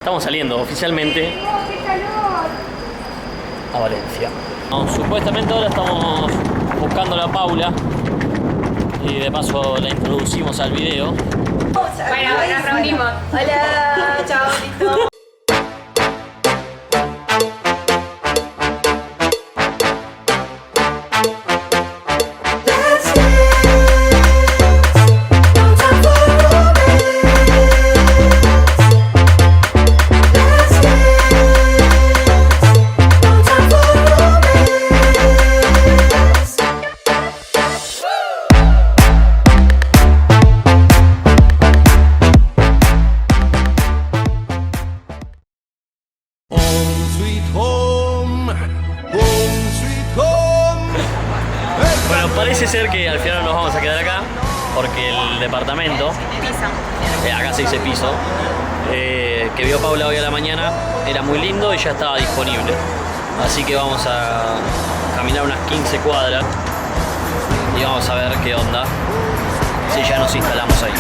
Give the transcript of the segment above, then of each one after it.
Estamos saliendo oficialmente a Valencia. No, supuestamente ahora estamos buscando a la Paula y de paso la introducimos al video. Bueno, nos reunimos. Hola, chao, listo. Bueno, parece ser que al final nos vamos a quedar acá porque el departamento, acá se dice piso, que vio Paula hoy a la mañana era muy lindo y ya estaba disponible. Así que vamos a caminar unas 15 cuadras y vamos a ver qué onda si ya nos instalamos ahí.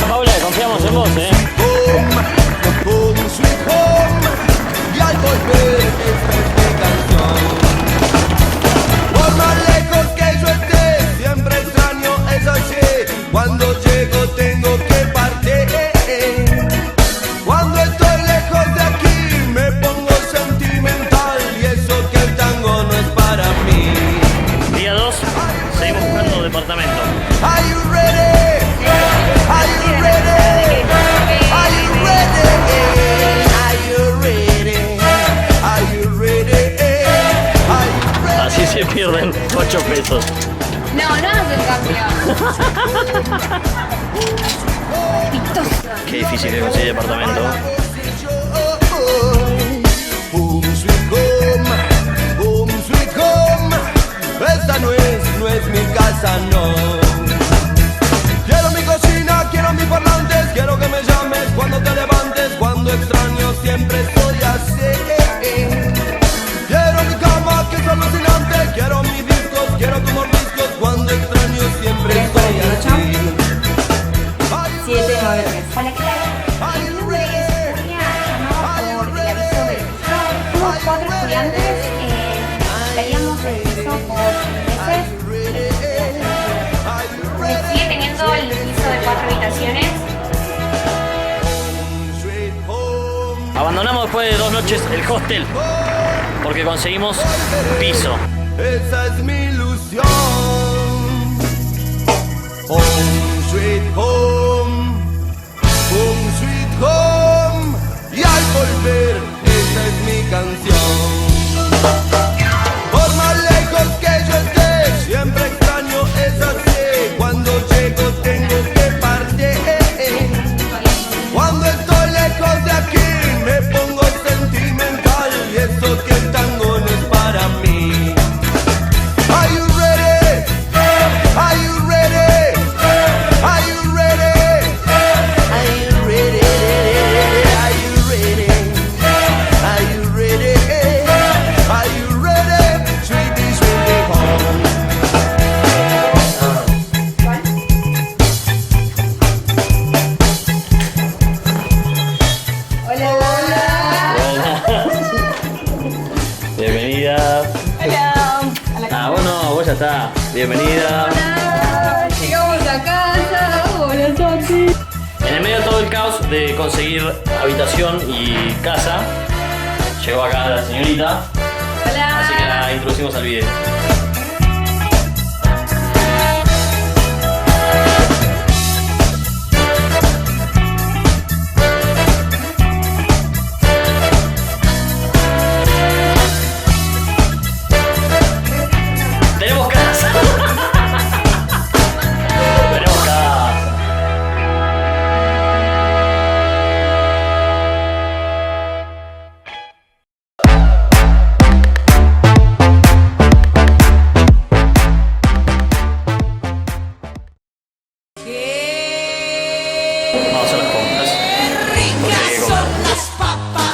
Paula, confiamos en vos, Y al volver esta es mi canción. Por más lejos que yo esté, siempre extraño es así. Cuando llego tengo que partir. Cuando estoy lejos de aquí me pongo sentimental. Y eso que el tango no es para mí. Día 2, seguimos buscando departamento. Are you ready? Are you ready? Are you ready? Así se pierden 8 pesos. No, no hacen cambio. Qué difícil que conseguir departamento. Home sweet home. Esta no es mi casa, no. Quiero mi cocina, quiero mis parlantes. Quiero que me llames cuando te levantes. Cuando extraño siempre estoy así. Quiero mi cama que es alucinante. Quiero mis discos, quiero tus mordiscos. Cuando extraño siempre estoy así. 793. Hola, ¿qué tal? Mi nombre es Julia, llamaba por el aviso del piso. Somos 4 estudiantes, estaríamos el piso por meses. Sigue teniendo el piso de 4 habitaciones. Abandonamos después de 2 noches el hostel porque conseguimos piso. Esa es mi ilusión. Home sweet home. Home sweet home. Y al volver, esa es mi canción. Por más lejos que yo esté, siempre extraño es así. Cuando llego tengo que partir. Cuando estoy lejos de aquí me pongo sentimental. Y eso que el tango no es para mí. Are you ready? Are you ready? Are you ready? Are you ready? Are you ready? Are you ready? Are you ready? Sweetie, sweetie home. Hola, hola. Bienvenida. Hola. Ah, bueno, vos ya está. Bienvenida. Hola. Llegamos a casa. Hola, Santi. En el medio de todo el caos de conseguir habitación y casa, llegó acá la señorita, Hola. así que la introducimos al video. Tenemos casa. Tenemos casa. Vamos a hacer las compras. Porque hay que comprar.